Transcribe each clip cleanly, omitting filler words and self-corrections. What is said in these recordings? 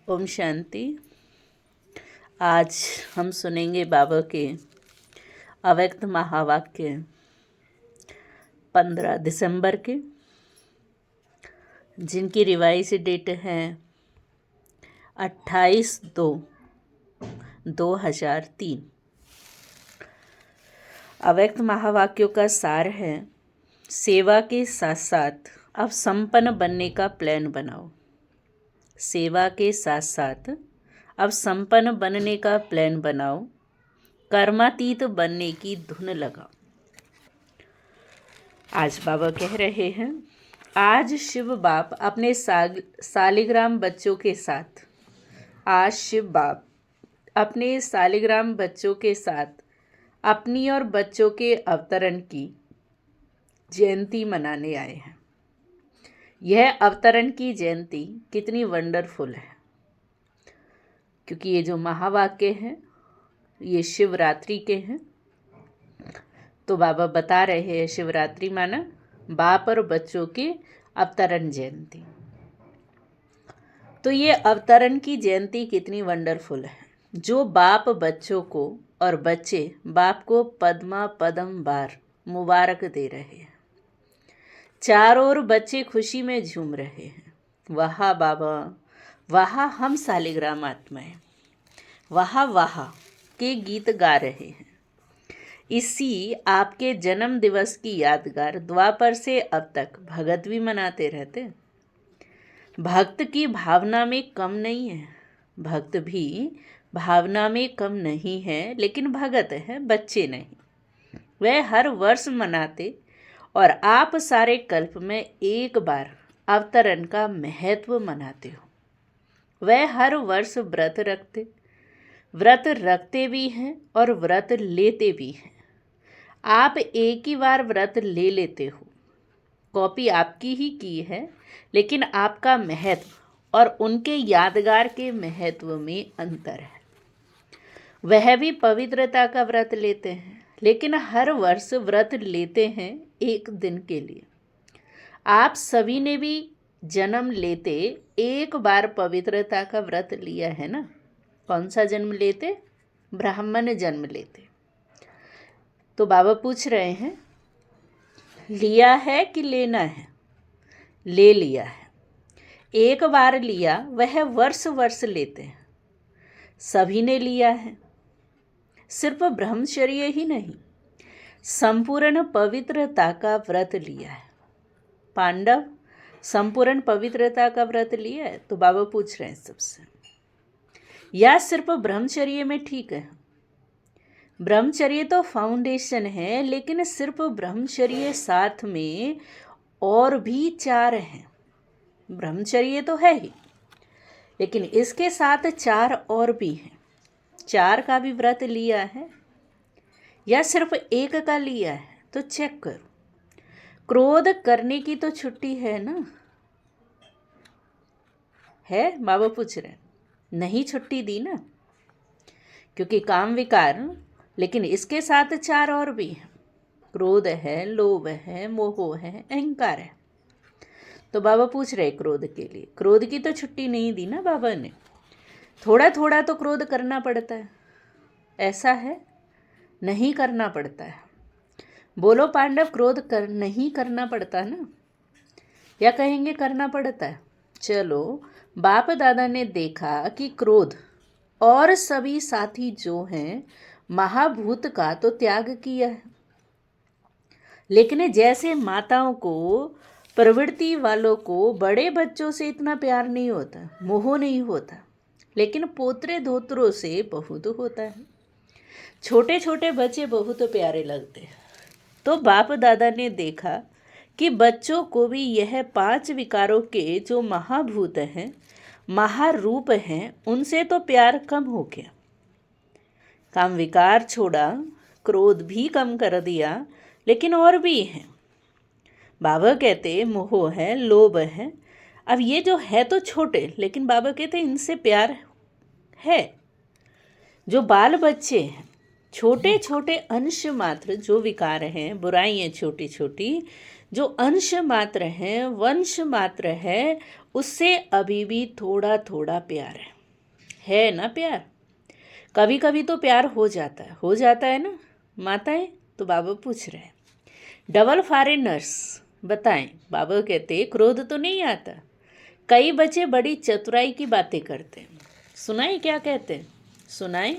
ओम शांति। आज हम सुनेंगे बाबा के अव्यक्त महावाक्य 15 दिसंबर के, जिनकी रिवाइज डेट है 28/2/2003। अव्यक्त महावाक्यों का सार है, सेवा के साथ साथ अब संपन्न बनने का प्लान बनाओ। सेवा के साथ साथ अब संपन्न बनने का प्लान बनाओ, कर्मातीत बनने की धुन लगाओ। आज बाबा कह रहे हैं, आज शिव बाप अपने सालिग्राम बच्चों के साथ अपनी और बच्चों के अवतरण की जयंती मनाने आए हैं। यह अवतरण की जयंती कितनी वंडरफुल है, क्योंकि ये जो महावाक्य हैं ये शिवरात्रि के हैं। तो बाबा बता रहे हैं, शिवरात्रि माना बाप और बच्चों के अवतरण जयंती। तो ये अवतरण की जयंती कितनी वंडरफुल है, जो बाप बच्चों को और बच्चे बाप को पद्मा पदम बार मुबारक दे रहे हैं। चारों ओर बच्चे खुशी में झूम रहे हैं। वाह बाबा, वाह हम सालिग्राम आत्माएं, वाह वाह के गीत गा रहे हैं। इसी आपके जन्म दिवस की यादगार द्वापर से अब तक भगत भी मनाते रहते। भक्त की भावना में कम नहीं है, भक्त भी भावना में कम नहीं है, लेकिन भगत है, बच्चे नहीं। वह हर वर्ष मनाते और आप सारे कल्प में एक बार अवतरण का महत्व मनाते हो। वह हर वर्ष व्रत रखते भी हैं और व्रत लेते भी हैं। आप एक ही बार व्रत ले लेते हो, कॉपी आपकी ही की है, लेकिन आपका महत्व और उनके यादगार के महत्व में अंतर है। वह भी पवित्रता का व्रत लेते हैं, लेकिन हर वर्ष व्रत लेते हैं एक दिन के लिए। आप सभी ने भी जन्म लेते एक बार पवित्रता का व्रत लिया है ना। कौन सा जन्म लेते? ब्राह्मण जन्म लेते। तो बाबा पूछ रहे हैं, लिया है कि लेना है? ले लिया है। एक बार लिया, वह वर्ष वर्ष लेते हैं। सभी ने लिया है। सिर्फ ब्रह्मचर्य ही नहीं, संपूर्ण पवित्रता का व्रत लिया है। पांडव संपूर्ण पवित्रता का व्रत लिया है। तो बाबा पूछ रहे हैं सबसे, या सिर्फ ब्रह्मचर्य में ठीक है? ब्रह्मचर्य तो फाउंडेशन है, लेकिन सिर्फ ब्रह्मचर्य साथ में और भी 4 हैं। ब्रह्मचर्य तो है ही, लेकिन इसके साथ 4 और भी हैं। 4 का भी व्रत लिया है या सिर्फ 1 का लिया है? तो चेक करो। क्रोध करने की तो छुट्टी है ना? है? बाबा पूछ रहे हैं, नहीं छुट्टी दी ना, क्योंकि काम विकार, लेकिन इसके साथ 4 और भी हैं। क्रोध है, लोभ है, मोह है, अहंकार है। तो बाबा पूछ रहे क्रोध के लिए, क्रोध की तो छुट्टी नहीं दी ना बाबा ने। थोड़ा थोड़ा तो क्रोध करना पड़ता है, ऐसा है? नहीं करना पड़ता है। बोलो पांडव, क्रोध नहीं करना पड़ता ना, या कहेंगे करना पड़ता है? चलो, बाप दादा ने देखा कि क्रोध और सभी साथी जो हैं महाभूत का तो त्याग किया है, लेकिन जैसे माताओं को, प्रवृत्ति वालों को बड़े बच्चों से इतना प्यार नहीं होता, मोह नहीं होता, लेकिन पोतरे धोत्रों से बहुत होता है। छोटे छोटे बच्चे बहुत प्यारे लगते हैं। तो बाप दादा ने देखा कि बच्चों को भी यह 5 विकारों के जो महाभूत हैं, महारूप हैं, उनसे तो प्यार कम हो गया। काम विकार छोड़ा, क्रोध भी कम कर दिया, लेकिन और भी हैं। बाबा कहते मोह है, लोभ है। अब ये जो है तो छोटे, लेकिन बाबा कहते इनसे प्यार है। जो बाल बच्चे हैं, छोटे छोटे अंश मात्र जो विकार हैं, बुराइयाँ छोटी छोटी जो अंश मात्र हैं, वंश मात्र है, उससे अभी भी थोड़ा थोड़ा प्यार है। है ना प्यार? कभी कभी तो प्यार हो जाता है ना माताएं? तो बाबा पूछ रहे हैं। डबल फॉरेनर्स बताएं। बाबा कहते क्रोध तो नहीं आता। कई बच्चे बड़ी चतुराई की बातें करते हैं। सुनाएं क्या कहते हैं? सुनाएं।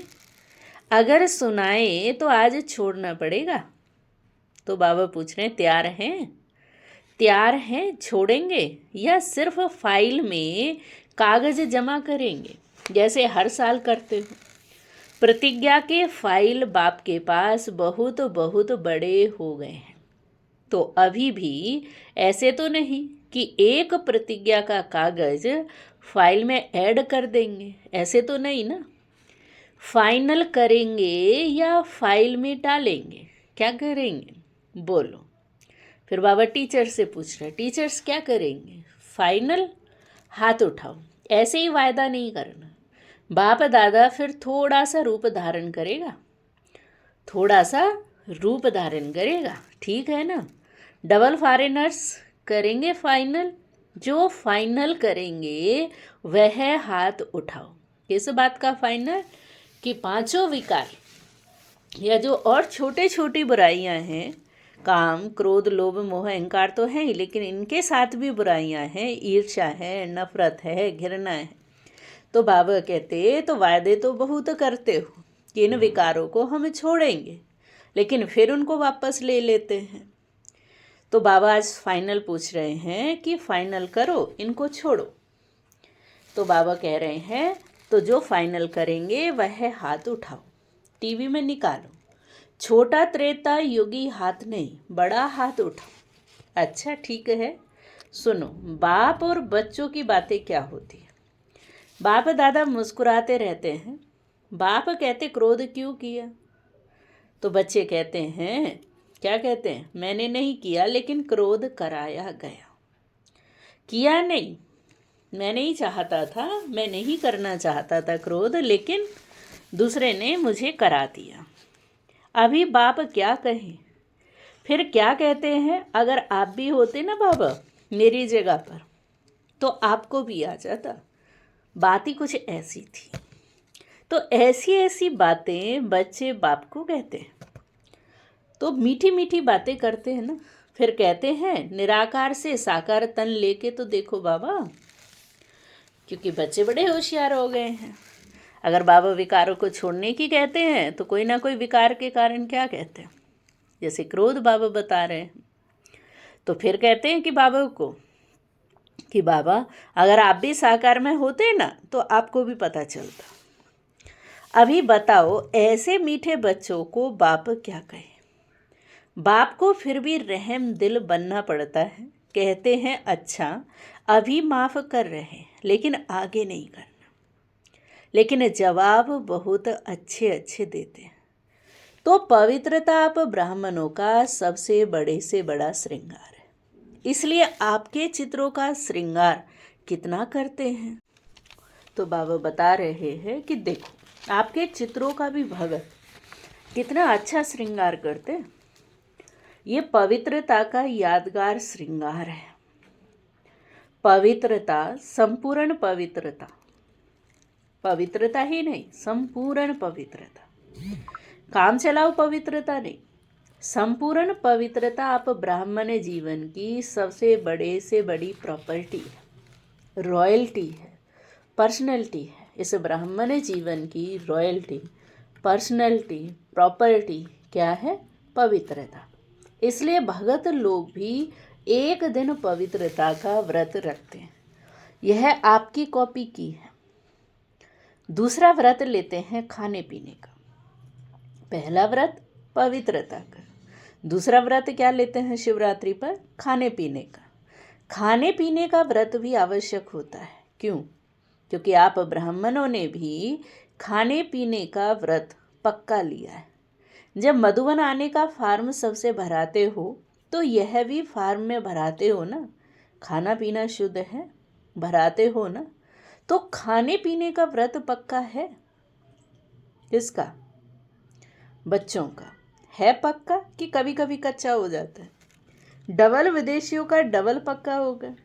अगर सुनाए तो आज छोड़ना पड़ेगा। तो बाबा पूछ रहे हैं तैयार हैं? तैयार हैं छोड़ेंगे या सिर्फ फाइल में कागज जमा करेंगे जैसे हर साल करते हो? प्रतिज्ञा के फाइल बाप के पास बहुत बहुत बड़े हो गए हैं। तो अभी भी ऐसे तो नहीं कि एक प्रतिज्ञा का कागज फाइल में ऐड कर देंगे, ऐसे तो नहीं ना। फाइनल करेंगे या फाइल में डालेंगे? क्या करेंगे बोलो? फिर बाबा टीचर से पूछ रहे टीचर्स क्या करेंगे? फाइनल? हाथ उठाओ। ऐसे ही वायदा नहीं करना। बाप दादा फिर थोड़ा सा रूप धारण करेगा, थोड़ा सा रूप धारण करेगा, ठीक है ना? डबल फॉरेनर्स करेंगे फाइनल। जो फाइनल करेंगे वह हाथ उठाओ। किस बात का फाइनल? कि पांचों विकार या जो और छोटे छोटी बुराइयां हैं, काम क्रोध लोभ मोह अहंकार तो है ही, लेकिन इनके साथ भी बुराइयां हैं, ईर्ष्या है, नफरत है, घृणा है। तो बाबा कहते तो वायदे तो बहुत करते हो कि इन विकारों को हम छोड़ेंगे, लेकिन फिर उनको वापस ले लेते हैं। तो बाबा आज फाइनल पूछ रहे हैं कि फाइनल करो, इनको छोड़ो। तो बाबा कह रहे हैं तो जो फाइनल करेंगे वह हाथ उठाओ, टीवी में निकालो। छोटा त्रेता युगी हाथ नहीं, बड़ा हाथ उठाओ। अच्छा ठीक है, सुनो। बाप और बच्चों की बातें क्या होती है? बाप दादा मुस्कुराते रहते हैं। बाप कहते क्रोध क्यों किया? तो बच्चे कहते हैं, क्या कहते हैं? मैंने नहीं किया, लेकिन क्रोध कराया गया। किया नहीं, मैं नहीं चाहता था, मैं नहीं करना चाहता था क्रोध, लेकिन दूसरे ने मुझे करा दिया। अभी बाप क्या कहें? फिर क्या कहते हैं? अगर आप भी होते ना बाबा मेरी जगह पर, तो आपको भी आ जाता। बात ही कुछ ऐसी थी। तो ऐसी ऐसी बातें बच्चे बाप को कहते हैं, तो मीठी मीठी बातें करते हैं ना। फिर कहते हैं निराकार से साकार तन लेके तो देखो बाबा, क्योंकि बच्चे बड़े होशियार हो गए हैं। अगर बाबा विकारों को छोड़ने की कहते हैं तो कोई ना कोई विकार के कारण क्या कहते हैं? जैसे क्रोध बाबा बता रहे हैं, तो फिर कहते हैं कि बाबा को कि बाबा अगर आप भी साकार में होते ना तो आपको भी पता चलता। अभी बताओ ऐसे मीठे बच्चों को बाप क्या कहे? बाप को फिर भी रहम दिल बनना पड़ता है। कहते हैं अच्छा अभी माफ़ कर रहे हैं, लेकिन आगे नहीं करना। लेकिन जवाब बहुत अच्छे अच्छे देते हैं। तो पवित्रता आप ब्राह्मणों का सबसे बड़े से बड़ा श्रृंगार है। इसलिए आपके चित्रों का श्रृंगार कितना करते हैं? तो बाबा बता रहे हैं कि देखो आपके चित्रों का भी भगत कितना अच्छा श्रृंगार करते हैं। ये पवित्रता का यादगार श्रृंगार है। पवित्रता, संपूर्ण पवित्रता, पवित्रता ही नहीं, संपूर्ण पवित्रता, काम चलाओ पवित्रता नहीं, संपूर्ण पवित्रता आप ब्राह्मण जीवन की सबसे बड़े से बड़ी प्रॉपर्टी है, रॉयल्टी है, पर्सनैलिटी है। इस ब्राह्मण जीवन की रॉयल्टी, पर्सनैलिटी, प्रॉपर्टी क्या है? पवित्रता। इसलिए भगत लोग भी एक दिन पवित्रता का व्रत रखते हैं। यह आपकी कॉपी की है। दूसरा व्रत लेते हैं खाने पीने का। पहला व्रत पवित्रता का, दूसरा व्रत क्या लेते हैं शिवरात्रि पर? खाने पीने का। खाने पीने का व्रत भी आवश्यक होता है। क्यों? क्योंकि आप ब्राह्मणों ने भी खाने पीने का व्रत पक्का लिया है। जब मधुबन आने का फॉर्म सबसे भराते हो तो यह भी फॉर्म में भराते हो ना, खाना पीना शुद्ध है, भराते हो ना। तो खाने पीने का व्रत पक्का है। किसका? बच्चों का है पक्का कि कभी कभी कच्चा हो जाता है? डबल विदेशियों का डबल पक्का होगा।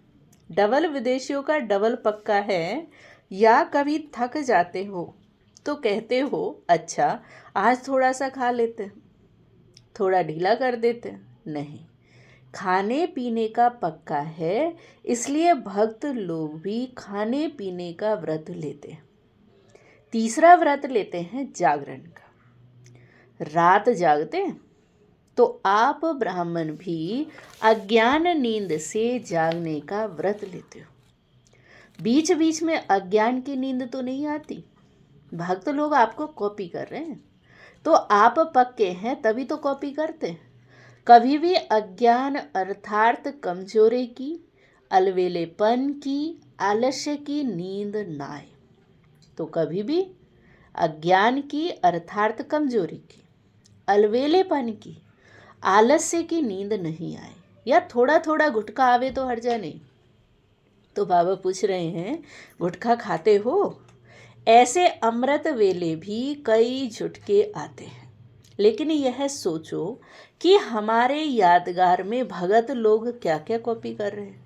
डबल विदेशियों का डबल पक्का है या कभी थक जाते हो तो कहते हो अच्छा आज थोड़ा सा खा लेते हैं, थोड़ा ढीला कर देते हैं? नहीं, खाने पीने का पक्का है, इसलिए भक्त लोग भी खाने पीने का व्रत लेते हैं। तीसरा व्रत लेते हैं जागरण का। रात जागते हैं तो आप ब्राह्मण भी अज्ञान नींद से जागने का व्रत लेते हो। बीच बीच में अज्ञान की नींद तो नहीं आती। भक्त लोग आपको कॉपी कर रहे हैं तो आप पक्के हैं तभी तो कॉपी करते हैं। कभी भी अज्ञान अर्थात कमजोरी की, अलवेलेपन की, आलस्य की नींद ना आए। तो कभी भी अज्ञान की अर्थात कमजोरी की, अलवेलेपन की, आलस्य की नींद नहीं आए, या थोड़ा थोड़ा गुटखा आवे तो हर्जा नहीं। तो बाबा पूछ रहे हैं गुटखा खाते हो? ऐसे अमृत वेले भी कई झुटके आते हैं, लेकिन यह सोचो कि हमारे यादगार में भगत लोग क्या क्या कॉपी कर रहे हैं।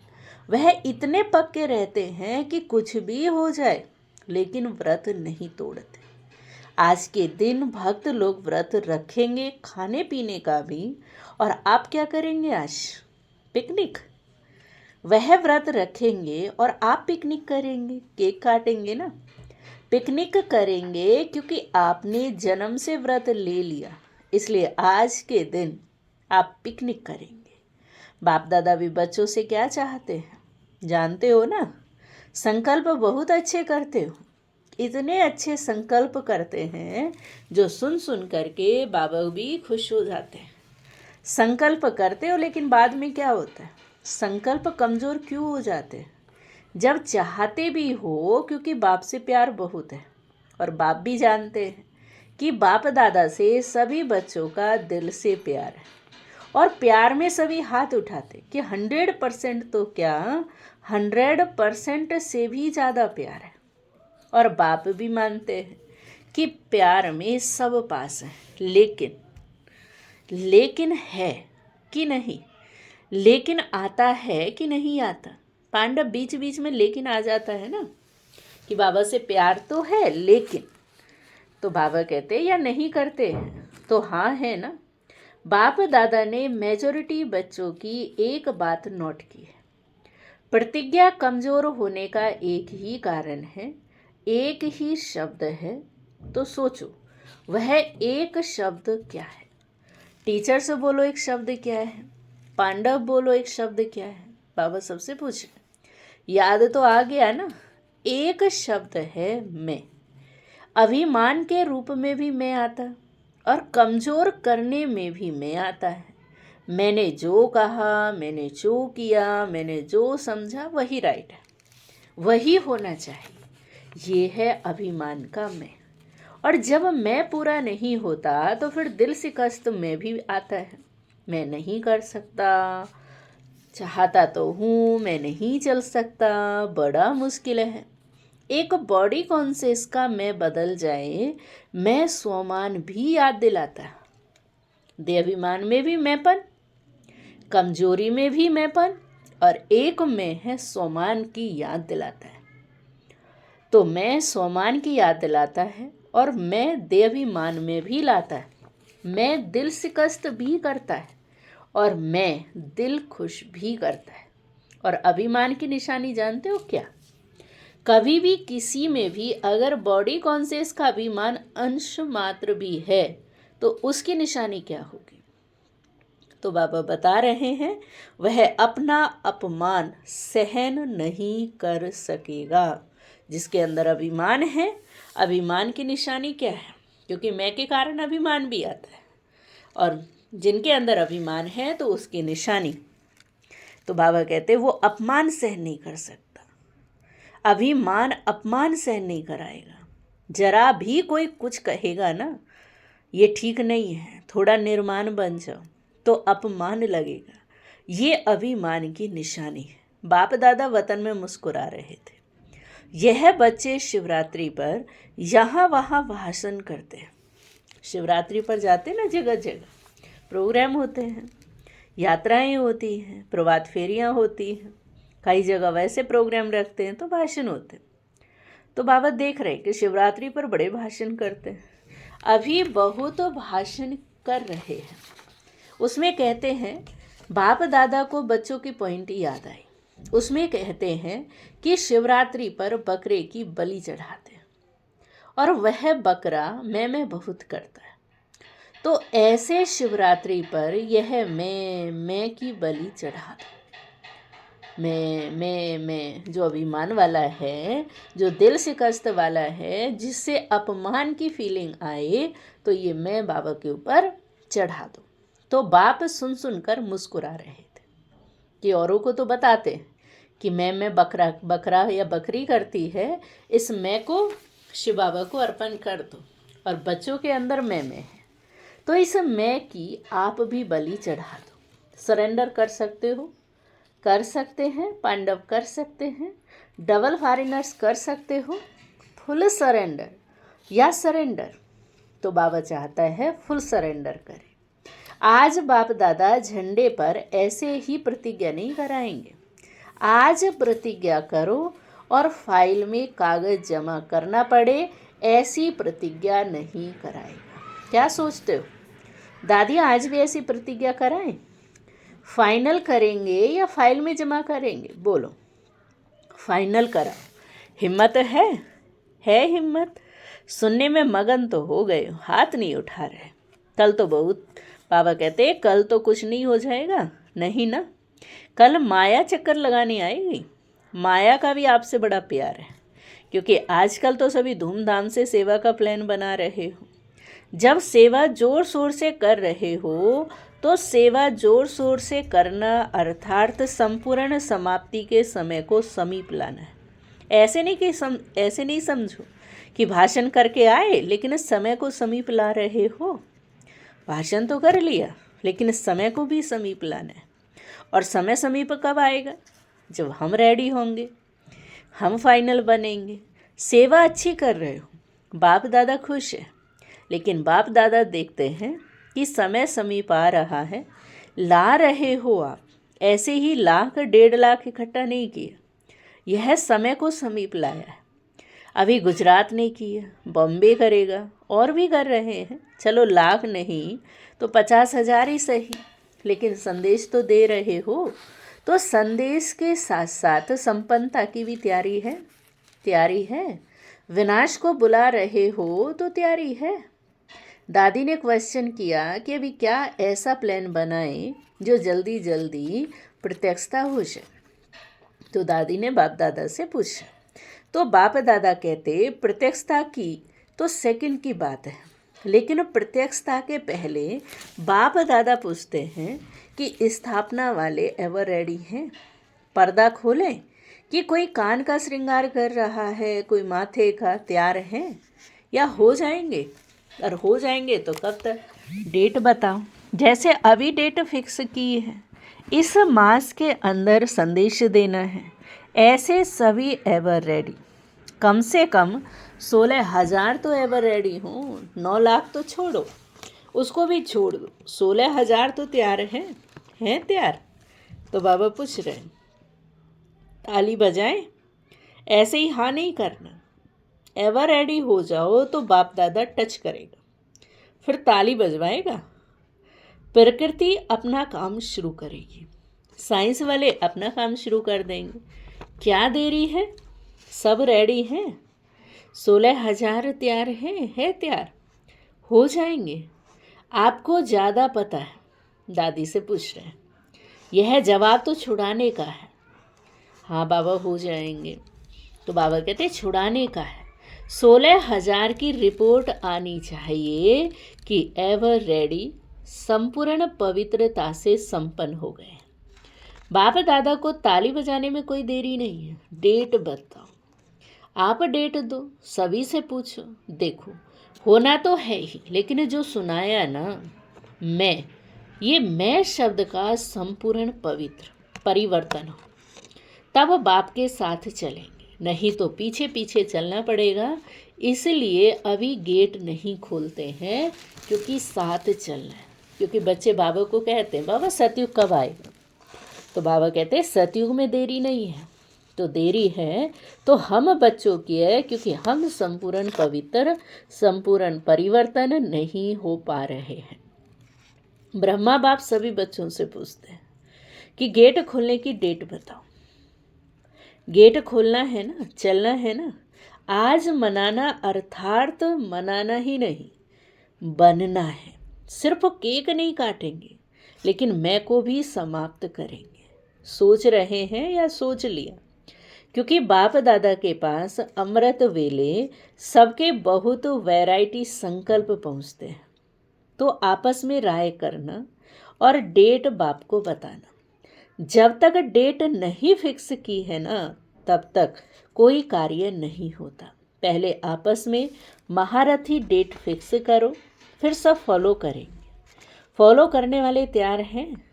वह इतने पक्के रहते हैं कि कुछ भी हो जाए लेकिन व्रत नहीं तोड़ते। आज के दिन भक्त लोग व्रत रखेंगे खाने पीने का भी, और आप क्या करेंगे आज? पिकनिक। वह व्रत रखेंगे और आप पिकनिक करेंगे, केक काटेंगे ना। पिकनिक करेंगे क्योंकि आपने जन्म से व्रत ले लिया, इसलिए आज के दिन आप पिकनिक करेंगे। बाप दादा भी बच्चों से क्या चाहते हैं जानते हो ना? संकल्प बहुत अच्छे करते हो। इतने अच्छे संकल्प करते हैं जो सुन सुन करके बाबा भी खुश हो जाते हैं। संकल्प करते हो लेकिन बाद में क्या होता है? संकल्प कमज़ोर क्यों हो जाते हैं? जब चाहते भी हो, क्योंकि बाप से प्यार बहुत है और बाप भी जानते हैं कि बाप दादा से सभी बच्चों का दिल से प्यार है, और प्यार में सभी हाथ उठाते कि 100% तो क्या 100% से भी ज़्यादा प्यार है। और बाप भी मानते हैं कि प्यार में सब पास है, लेकिन है कि नहीं, लेकिन आता है कि नहीं आता। पांडव बीच बीच में लेकिन आ जाता है ना, कि बाबा से प्यार तो है लेकिन, तो बाबा कहते या नहीं करते हैं? तो हाँ है ना। बाप दादा ने मेजॉरिटी बच्चों की एक बात नोट की है। प्रतिज्ञा कमज़ोर होने का एक ही कारण है, एक ही शब्द है। तो सोचो वह एक शब्द क्या है? टीचर से बोलो एक शब्द क्या है, पांडव बोलो एक शब्द क्या है। बाबा सबसे पूछे, याद तो आ गया ना? एक शब्द है मैं। अभिमान के रूप में भी मैं आता, और कमज़ोर करने में भी मैं आता है। मैंने जो कहा, मैंने जो किया, मैंने जो समझा वही राइट है, वही होना चाहिए। ये है अभिमान का मैं। और जब मैं पूरा नहीं होता तो फिर दिल से कष्ट में भी आता है। मैं नहीं कर सकता, चाहता तो हूँ, मैं नहीं चल सकता, बड़ा मुश्किल है। एक बॉडी कॉन्शियस का मैं बदल जाए, मैं स्वमान भी याद दिलाता है। देहाभिमान में भी मैंपन, कमजोरी में भी मैंपन, और एक में है स्वमान की याद दिलाता है। तो मैं स्वमान की याद दिलाता है और मैं देहाभिमान में भी लाता है। मैं दिल से कष्ट भी करता है और मैं दिल खुश भी करता है। और अभिमान की निशानी जानते हो क्या? कभी भी किसी में भी अगर बॉडी कॉन्शियस का अभिमान अंश मात्र भी है तो उसकी निशानी क्या होगी? तो बाबा बता रहे हैं वह अपना अपमान सहन नहीं कर सकेगा। जिसके अंदर अभिमान है, अभिमान की निशानी क्या है? क्योंकि मैं के कारण अभिमान भी आता है, और जिनके अंदर अभिमान है तो उसकी निशानी, तो बाबा कहते वो अपमान सहन नहीं कर सकता। अभिमान अपमान सहन नहीं कराएगा। जरा भी कोई कुछ कहेगा ना, ये ठीक नहीं है, थोड़ा निर्माण बन जाओ, तो अपमान लगेगा। ये अभिमान की निशानी है। बाप दादा वतन में मुस्कुरा रहे थे। यह बच्चे शिवरात्रि पर यहाँ वहाँ भाषण करते हैं। शिवरात्रि पर जाते ना, जगह जगह प्रोग्राम होते हैं, यात्राएं होती हैं, प्रभात फेरियाँ होती हैं, कई जगह वैसे प्रोग्राम रखते हैं तो भाषण होते हैं। तो बाबा देख रहे कि शिवरात्रि पर बड़े भाषण करते हैं। अभी बहू तो भाषण कर रहे हैं, उसमें कहते हैं बाप दादा को बच्चों की पॉइंट याद आई। उसमें कहते हैं कि शिवरात्रि पर बकरे की बलि चढ़ाते हैं और वह बकरा मैं बहुत करता है। तो ऐसे शिवरात्रि पर यह मैं की बलि चढ़ा दो। मैं जो अभिमान वाला है, जो दिल शिकस्त वाला है, जिससे अपमान की फीलिंग आए, तो ये मैं बाबा के ऊपर चढ़ा दो। तो बाप सुन सुनकर मुस्कुरा रहे थे कि औरों को तो बताते कि मैं बकरा या बकरी करती है, इस मैं को शिव बाबा को अर्पण कर दो, और बच्चों के अंदर मैं है। तो इस मैं की आप भी बलि चढ़ा दो। सरेंडर कर सकते हैं, पांडव कर सकते हैं, डबल फॉरेनर्स कर सकते हो, फुल सरेंडर या सरेंडर। तो बाबा चाहता है फुल सरेंडर करें। आज बाप दादा झंडे पर ऐसे ही प्रतिज्ञा नहीं कराएंगे। आज प्रतिज्ञा करो और फाइल में कागज जमा करना पड़े, ऐसी प्रतिज्ञा नहीं कराएगा। क्या सोचते हो? दादी आज भी ऐसी प्रतिज्ञा कराएं? फाइनल करेंगे या फाइल में जमा करेंगे? बोलो, फाइनल कराओ। हिम्मत है हिम्मत? सुनने में मगन तो हो गए, हाथ नहीं उठा रहे। कल तो बहुत, बाबा कहते कल तो कुछ नहीं हो जाएगा। नहीं ना, कल माया चक्कर लगाने आएगी। माया का भी आपसे बड़ा प्यार है, क्योंकि आजकल तो सभी धूमधाम से सेवा का प्लान बना रहे हो। जब सेवा जोर शोर से कर रहे हो, तो सेवा जोर शोर से करना अर्थात संपूर्ण समाप्ति के समय को समीप लाना है। ऐसे नहीं समझो कि भाषण करके आए लेकिन समय को समीप ला रहे हो। भाषण तो कर लिया, लेकिन समय को भी समीप लाना है। और समय समीप कब आएगा? जब हम रेडी होंगे, हम फाइनल बनेंगे। सेवा अच्छी कर रहे हो, बाप दादा खुश है, लेकिन बाप दादा देखते हैं कि समय समीप आ रहा है, ला रहे हो आप। ऐसे ही 1,00,000-1,50,000 इकट्ठा नहीं किया, यह समय को समीप लाया है। अभी गुजरात ने किया, बॉम्बे करेगा, और भी कर रहे हैं। चलो 1,00,000 नहीं तो 50,000 ही सही, लेकिन संदेश तो दे रहे हो। तो संदेश के साथ साथ संपन्नता की भी तैयारी है। विनाश को बुला रहे हो तो तैयारी है। दादी ने क्वेश्चन किया कि अभी क्या ऐसा प्लान बनाएं जो जल्दी जल्दी प्रत्यक्षता हो जाए। तो दादी ने बाप दादा से पूछा, तो बाप दादा कहते प्रत्यक्षता की तो सेकंड की बात है, लेकिन प्रत्यक्षता के पहले बाप दादा पूछते हैं कि स्थापना वाले एवर रेडी हैं? पर्दा खोलें कि कोई कान का श्रृंगार कर रहा है, कोई माथे का तैयार है, या हो जाएंगे? और हो जाएंगे तो कब तक? डेट बताओ। जैसे अभी डेट फिक्स की है, इस मास के अंदर संदेश देना है, ऐसे सभी एवर रेडी। कम से कम 16,000 तो एवर रेडी हों। 9 लाख तो छोड़ो, उसको भी छोड़ दो, 16,000 तो तैयार हैं तैयार? तो बाबा पूछ रहे हैं, ताली बजाएं? ऐसे ही हाँ नहीं करना। एवर रेडी हो जाओ तो बाप दादा टच करेगा, फिर ताली बजवाएगा। प्रकृति अपना काम शुरू करेगी, साइंस वाले अपना काम शुरू कर देंगे। क्या देरी है? सब रेडी हैं। 16,000 तैयार है तैयार? हो जाएंगे? आपको ज़्यादा पता है, दादी से पूछ रहे हैं। यह जवाब तो छुड़ाने का है। हाँ बाबा, हो जाएंगे। तो बाबा कहते छुड़ाने का है। 16,000 की रिपोर्ट आनी चाहिए कि एवर रेडी संपूर्ण पवित्रता से संपन्न हो गए। बाप दादा को ताली बजाने में कोई देरी नहीं है। डेट बताओ, आप डेट दो, सभी से पूछो। देखो, होना तो है ही, लेकिन जो सुनाया ना, ये मैं शब्द का संपूर्ण पवित्र परिवर्तन हो, तब बाप के साथ चलेंगे, नहीं तो पीछे पीछे चलना पड़ेगा। इसलिए अभी गेट नहीं खोलते हैं, क्योंकि साथ चलना है। क्योंकि बच्चे बाबा को कहते हैं, बाबा सतयुग कब आएगा? तो बाबा कहते हैं सतयुग में देरी नहीं है। तो देरी है तो हम बच्चों की है, क्योंकि हम संपूर्ण पवित्र, संपूर्ण परिवर्तन नहीं हो पा रहे हैं। ब्रह्मा बाप सभी बच्चों से पूछते हैं कि गेट खोलने की डेट बताओ। गेट खोलना है ना, चलना है ना। आज मनाना अर्थात मनाना ही नहीं, बनना है। सिर्फ केक नहीं काटेंगे, लेकिन मैं को भी समाप्त करेंगे। सोच रहे हैं या सोच लिया? क्योंकि बाप दादा के पास अमृत वेले सबके बहुत वैरायटी संकल्प पहुँचते हैं। तो आपस में राय करना और डेट बाप को बताना। जब तक डेट नहीं फिक्स की है ना, तब तक कोई कार्य नहीं होता। पहले आपस में महारथी डेट फिक्स करो, फिर सब फॉलो करेंगे। फॉलो करने वाले तैयार हैं,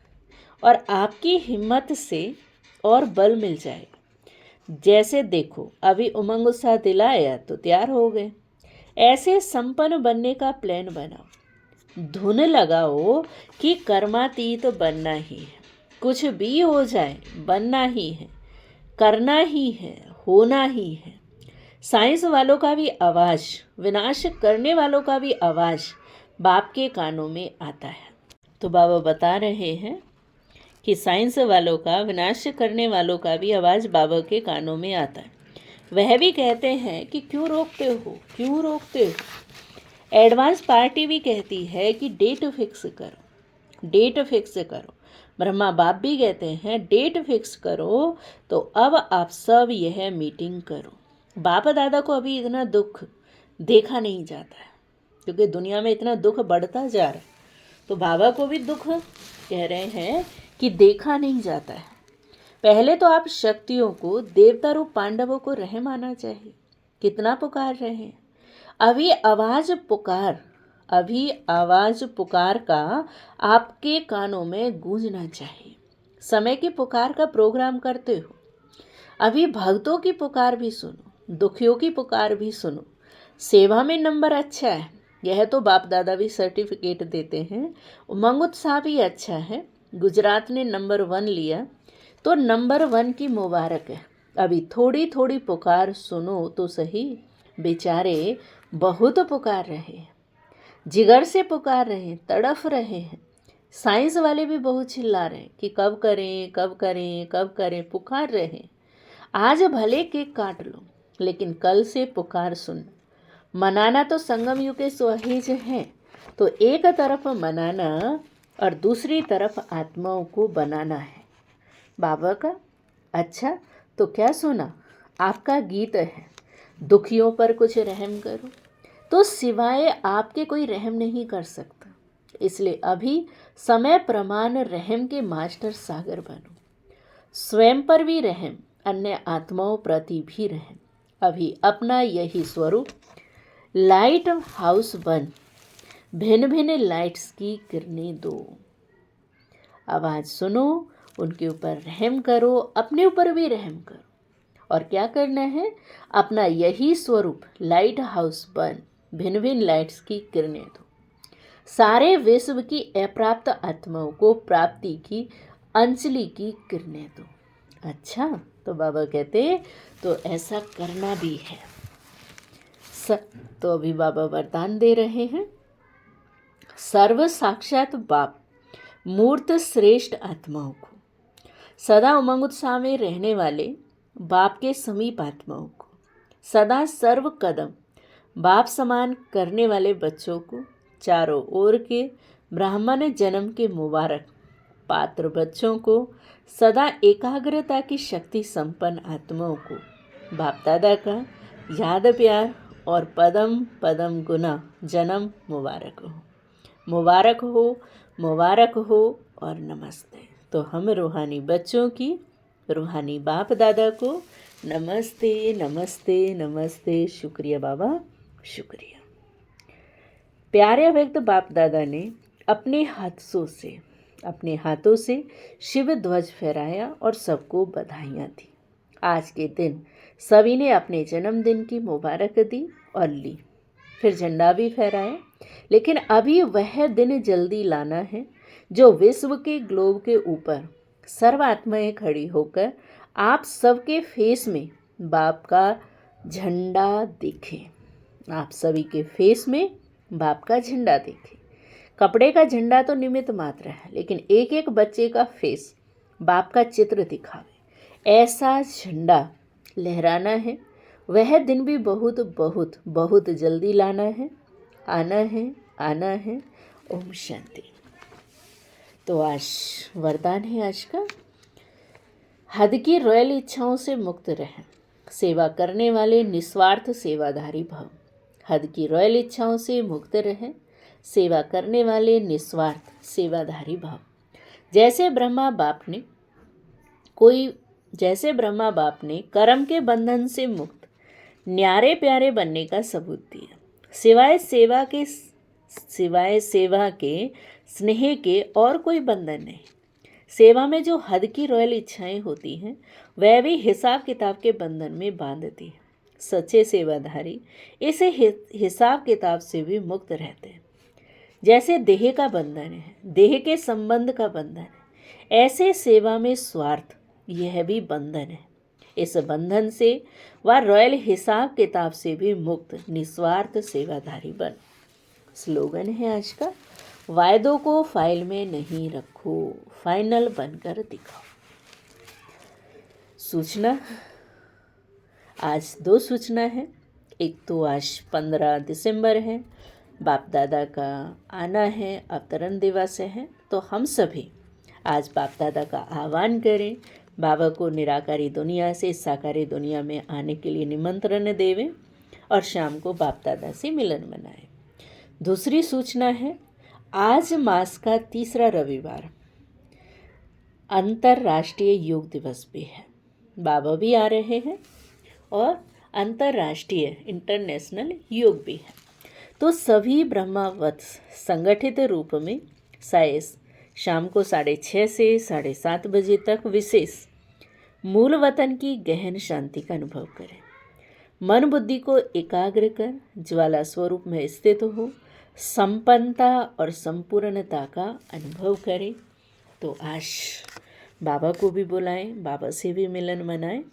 और आपकी हिम्मत से और बल मिल जाएगा। जैसे देखो, अभी उमंग उत्साह दिलाया तो तैयार हो गए। ऐसे संपन्न बनने का प्लान बनाओ। धुन लगाओ कि कर्मातीत बनना ही है। कुछ भी हो जाए बनना ही है, करना ही है, होना ही है। साइंस वालों का भी आवाज़, विनाश करने वालों का भी आवाज़ बाप के कानों में आता है। तो बाबा बता रहे हैं कि साइंस वालों का, विनाश करने वालों का भी आवाज़ बाबा के कानों में आता है। वह भी कहते हैं कि क्यों रोकते हो, क्यों रोकते हो। एडवांस पार्टी भी कहती है कि डेट फिक्स करो, डेट फिक्स करो। ब्रह्मा बाप भी कहते हैं डेट फिक्स करो, तो अब आप सब यह मीटिंग करो। बाप दादा को अभी इतना दुख देखा नहीं जाता है, क्योंकि दुनिया में इतना दुख बढ़ता जा रहा है। तो बाबा को भी दुख कह रहे हैं कि देखा नहीं जाता है। पहले तो आप शक्तियों को, देवता रूप पांडवों को रहम आना चाहिए। कितना पुकार रहे हैं। अभी आवाज़ पुकार का आपके कानों में गूंजना चाहिए। समय की पुकार का प्रोग्राम करते हो। अभी भक्तों की पुकार भी सुनो, दुखियों की पुकार भी सुनो। सेवा में नंबर अच्छा है, यह तो बाप दादा भी सर्टिफिकेट देते हैं। उमंग उत्साह भी अच्छा है। गुजरात ने नंबर 1 लिया, तो नंबर 1 की मुबारक है। अभी थोड़ी थोड़ी पुकार सुनो तो सही। बेचारे बहुत पुकार रहे हैं, जिगर से पुकार रहे हैं, तड़फ रहे हैं। साइंस वाले भी बहुत चिल्ला रहे हैं कि कब करें, कब करें, कब करें, पुकार रहे हैं। आज भले केक काट लो, लेकिन कल से पुकार सुनना। मनाना तो संगम युग के स्वहिज हैं, तो एक तरफ मनाना और दूसरी तरफ आत्माओं को बनाना है बाबा का। अच्छा, तो क्या सुना? आपका गीत है, दुखियों पर कुछ रहम करो। तो सिवाय आपके कोई रहम नहीं कर सकता। इसलिए अभी समय प्रमाण रहम के मास्टर सागर बनो। स्वयं पर भी रहम, अन्य आत्माओं प्रति भी रहम। अभी अपना यही स्वरूप लाइट हाउस बन भिन्न भिन्न लाइट्स की किरणें दो। आवाज़ सुनो, उनके ऊपर रहम करो, अपने ऊपर भी रहम करो। और क्या करना है? अपना यही स्वरूप लाइट हाउस बन भिन्न भिन्न लाइट्स की किरणें दो। सारे विश्व की अप्राप्त आत्माओं को प्राप्ति की अंजलि की किरणें दो। अच्छा, तो बाबा कहते तो ऐसा करना भी है। तो अभी बाबा वरदान दे रहे हैं। सर्व साक्षात बाप मूर्त श्रेष्ठ आत्माओं को, सदा उमंग उत्साह में रहने वाले बाप के समीप आत्माओं को, सदा सर्व कदम बाप समान करने वाले बच्चों को, चारों ओर के ब्राह्मण जन्म के मुबारक पात्र बच्चों को, सदा एकाग्रता की शक्ति संपन्न आत्माओं को बाप दादा का याद प्यार और पदम पदम गुना जन्म मुबारक हो, मुबारक हो, मुबारक हो और नमस्ते। तो हम रूहानी बच्चों की, रूहानी बाप दादा को नमस्ते नमस्ते नमस्ते। शुक्रिया बाबा, शुक्रिया। प्यारे व्यक्त बाप दादा ने अपने हाथों से शिव ध्वज फहराया और सबको बधाइयाँ दी। आज के दिन सभी ने अपने जन्मदिन की मुबारक दी और ली, फिर झंडा भी फहराया। लेकिन अभी वह दिन जल्दी लाना है जो विश्व के ग्लोब के ऊपर सर्व आत्माएं खड़ी होकर आप सबके फेस में बाप का झंडा देखें। आप सभी के फेस में बाप का झंडा देखें। कपड़े का झंडा तो निमित्त मात्र है, लेकिन एक एक बच्चे का फेस बाप का चित्र दिखावे, ऐसा झंडा लहराना है। वह दिन भी बहुत बहुत बहुत जल्दी लाना है, आना है, आना है। ओम शांति। तो आज वरदान है आज का, हद की रॉयल इच्छाओं से मुक्त रहें, सेवा करने वाले निस्वार्थ सेवाधारी भव। हद की रॉयल इच्छाओं से मुक्त रहें, सेवा करने वाले निस्वार्थ सेवाधारी भव। जैसे ब्रह्मा बाप ने कर्म के बंधन से मुक्त न्यारे प्यारे बनने का सबूत दिया, सिवाय सेवा के स्नेह के और कोई बंधन नहीं। सेवा में जो हद की रॉयल इच्छाएं होती हैं वह भी हिसाब किताब के बंधन में बांधती है। सच्चे सेवाधारी इस हिसाब किताब से भी मुक्त रहते हैं। जैसे देह का बंधन है, देह के संबंध का बंधन है, ऐसे सेवा में स्वार्थ यह भी बंधन है। इस बंधन से वह रॉयल हिसाब किताब से भी मुक्त निस्वार्थ सेवाधारी बन। स्लोगन है आज का, वायदों को फाइल में नहीं रखो, फाइनल बनकर दिखाओ। सूचना, आज 2 सूचना है। एक तो आज 15 दिसंबर है, बाप दादा का आना है, अवतरण दिवस है। तो हम सभी आज बाप दादा का आह्वान करें, बाबा को निराकारी दुनिया से साकारी दुनिया में आने के लिए निमंत्रण देवें और शाम को बाप दादा से मिलन मनाएं। दूसरी सूचना है, आज मास का तीसरा रविवार अंतर्राष्ट्रीय योग दिवस भी है। बाबा भी आ रहे हैं और अंतर्राष्ट्रीय इंटरनेशनल योग भी है। तो सभी ब्रह्मावत्स संगठित रूप में शाम को 6:30 से 7:30 बजे तक विशेष मूल वतन की गहन शांति का अनुभव करें। मन बुद्धि को एकाग्र कर ज्वाला स्वरूप में स्थित हो संपन्नता और संपूर्णता का अनुभव करें। तो आज बाबा को भी बुलाएं, बाबा से भी मिलन मनाएं।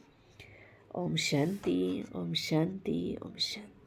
ओम शांति, ओम शांति, ओम शांति।